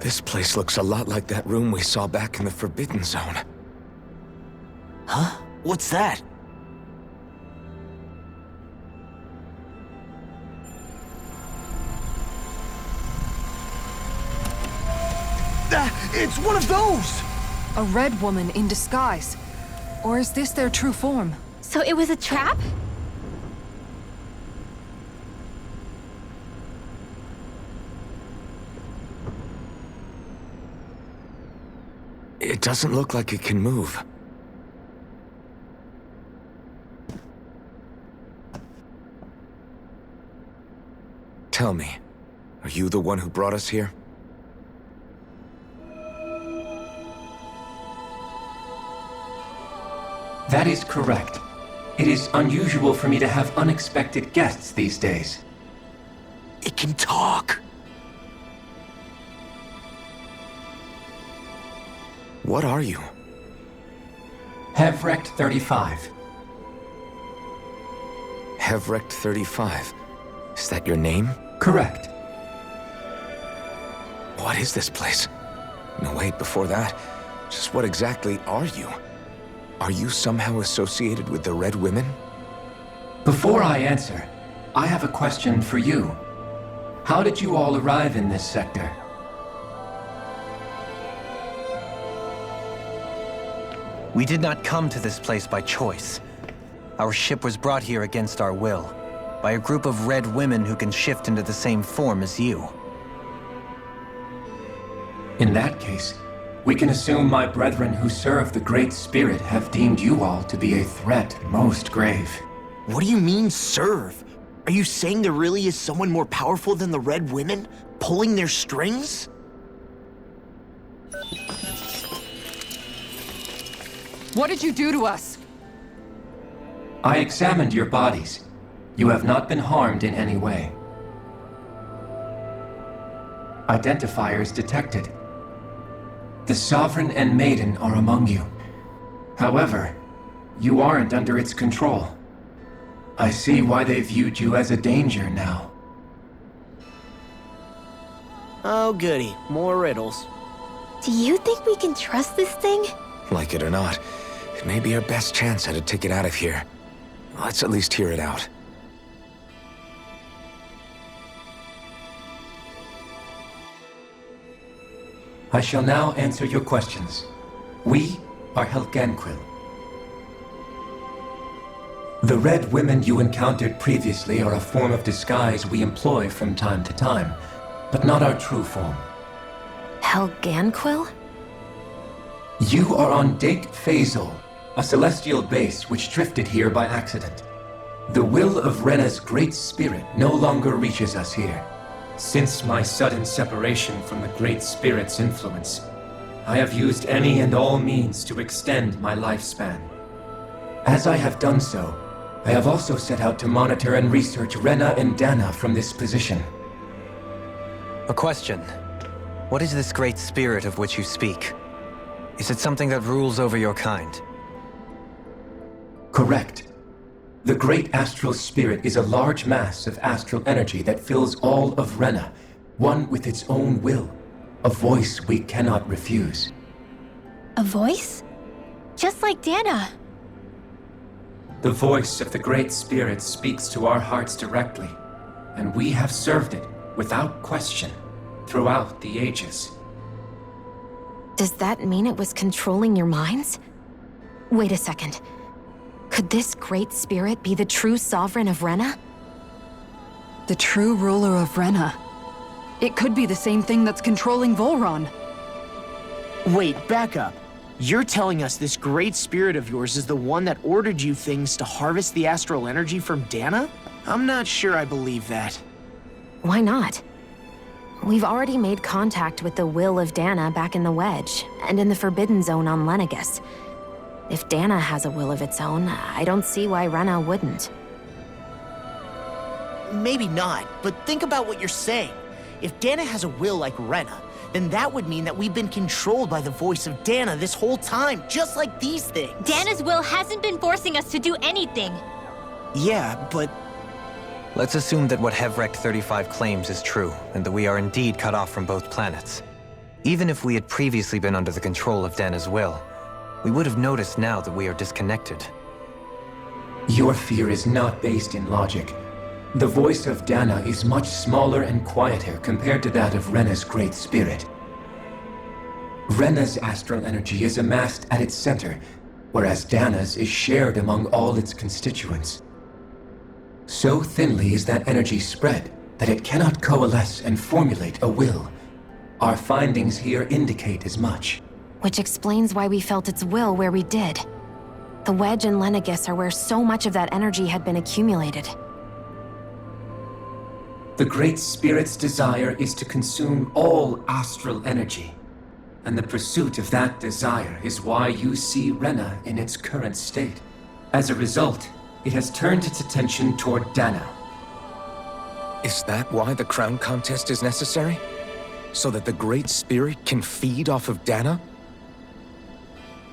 This place looks a lot like that room we saw back in the Forbidden Zone. Huh? What's that? It's one of those! A red woman in disguise. Or is this their true form? So it was a trap? It doesn't look like it can move. Tell me, are you the one who brought us here? That is correct. It is unusual for me to have unexpected guests these days. It can talk! What are you? Hevrecht 35. Hevrecht 35. Is that your name? Correct. What is this place? No, wait, before that, just what exactly are you? Are you somehow associated with the Red Women? Before I answer, I have a question for you. How did you all arrive in this sector? We did not come to this place by choice. Our ship was brought here against our will, by a group of red women who can shift into the same form as you. In that case, we can assume my brethren who serve the Great Spirit have deemed you all to be a threat most grave. What do you mean, serve? Are you saying there really is someone more powerful than the Red Women, pulling their strings? What did you do to us? I examined your bodies. You have not been harmed in any way. Identifiers detected. The Sovereign and Maiden are among you. However, you aren't under its control. I see why they viewed you as a danger now. Oh goody, more riddles. Do you think we can trust this thing? Like it or not, it may be our best chance at a ticket out of here. Let's at least hear it out. I shall now answer your questions. We are Helganquil. The Red Women you encountered previously are a form of disguise we employ from time to time, but not our true form. Helganquil? You are on Dake Phasol, a celestial base which drifted here by accident. The will of Rena's Great Spirit no longer reaches us here. Since my sudden separation from the Great Spirit's influence, I have used any and all means to extend my lifespan. As I have done so, I have also set out to monitor and research Rena and Dana from this position. A question. What is this great spirit of which you speak? Is it something that rules over your kind? Correct. The Great Astral Spirit is a large mass of astral energy that fills all of Rena, one with its own will, a voice we cannot refuse. A voice? Just like Dana. The voice of the Great Spirit speaks to our hearts directly, and we have served it, without question, throughout the ages. Does that mean it was controlling your minds? Wait a second. Could this Great Spirit be the true Sovereign of Rena? The true ruler of Rena. It could be the same thing that's controlling Volron. Wait, back up. You're telling us this great spirit of yours is the one that ordered you things to harvest the astral energy from Dana? I'm not sure I believe that. Why not? We've already made contact with the will of Dana back in the Wedge, and in the Forbidden Zone on Lenegus. If Dana has a will of its own, I don't see why Rena wouldn't. Maybe not, but think about what you're saying. If Dana has a will like Rena, then that would mean that we've been controlled by the voice of Dana this whole time, just like these things. Dana's will hasn't been forcing us to do anything. Yeah, but... Let's assume that what Hevrecht 35 claims is true, and that we are indeed cut off from both planets. Even if we had previously been under the control of Dana's will, we would have noticed now that we are disconnected. Your fear is not based in logic. The voice of Dana is much smaller and quieter compared to that of Rena's great spirit. Rena's astral energy is amassed at its center, whereas Dana's is shared among all its constituents. So thinly is that energy spread that it cannot coalesce and formulate a will. Our findings here indicate as much. Which explains why we felt its will where we did. The Wedge and Lenegis are where so much of that energy had been accumulated. The Great Spirit's desire is to consume all astral energy. And the pursuit of that desire is why you see Rena in its current state. As a result, it has turned its attention toward Dana. Is that why the crown contest is necessary? So that the Great Spirit can feed off of Dana?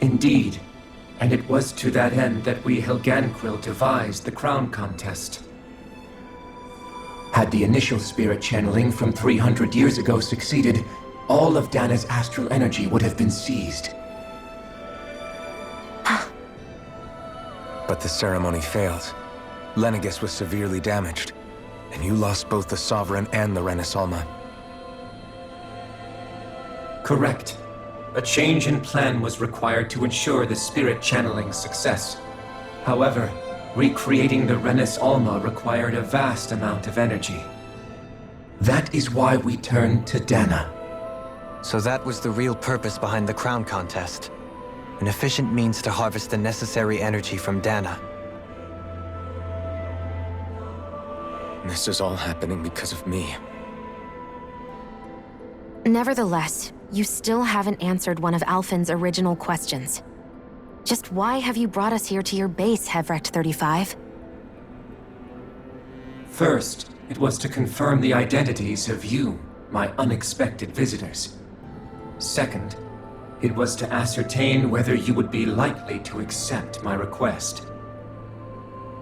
Indeed. And it was to that end that we Helganquil devised the crown contest. Had the initial spirit channeling from 300 years ago succeeded, all of Dana's astral energy would have been seized. But the ceremony failed. Lenegis was severely damaged, and you lost both the Sovereign and the Renis Alma. Correct. A change in plan was required to ensure the spirit channeling's success. However, recreating the Renis Alma required a vast amount of energy. That is why we turned to Dana. So that was the real purpose behind the crown contest. An efficient means to harvest the necessary energy from Dana. This is all happening because of me. Nevertheless, you still haven't answered one of Alphen's original questions. Just why have you brought us here to your base, Hevrecht 35? First, it was to confirm the identities of you, my unexpected visitors. Second, it was to ascertain whether you would be likely to accept my request.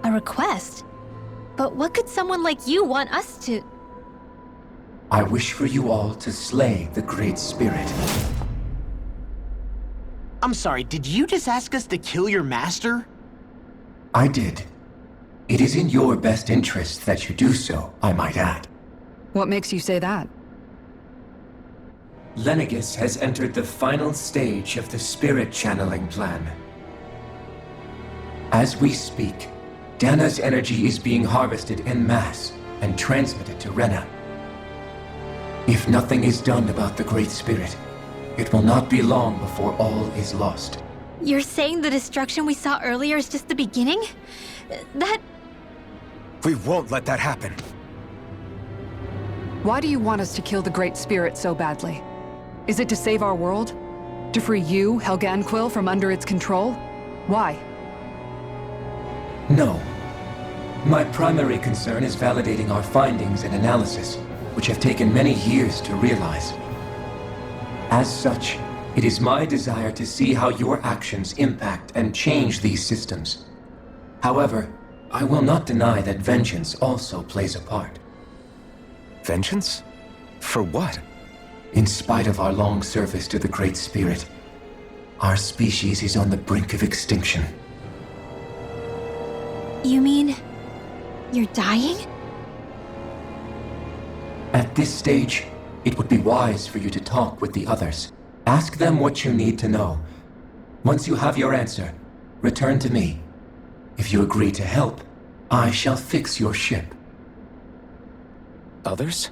A request? But what could someone like you want us to... I wish for you all to slay the Great Spirit. I'm sorry, did you just ask us to kill your master? I did. It is in your best interest that you do so, I might add. What makes you say that? Lenegis has entered the final stage of the spirit channeling plan. As we speak, Dana's energy is being harvested en masse and transmitted to Rena. If nothing is done about the Great Spirit, it will not be long before all is lost. You're saying the destruction we saw earlier is just the beginning? That... We won't let that happen. Why do you want us to kill the Great Spirit so badly? Is it to save our world? To free you, Helganquil, from under its control? Why? No. My primary concern is validating our findings and analysis, which have taken many years to realize. As such, it is my desire to see how your actions impact and change these systems. However, I will not deny that vengeance also plays a part. Vengeance? For what? In spite of our long service to the Great Spirit, our species is on the brink of extinction. You mean... you're dying? At this stage, it would be wise for you to talk with the others. Ask them what you need to know. Once you have your answer, return to me. If you agree to help, I shall fix your ship. Others?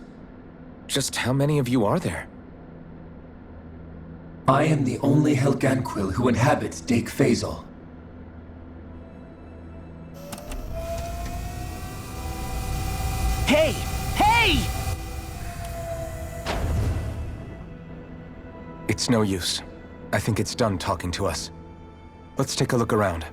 Just how many of you are there? I am the only Helganquil who inhabits Dake Faisal. Hey! Hey! It's no use. I think it's done talking to us. Let's take a look around.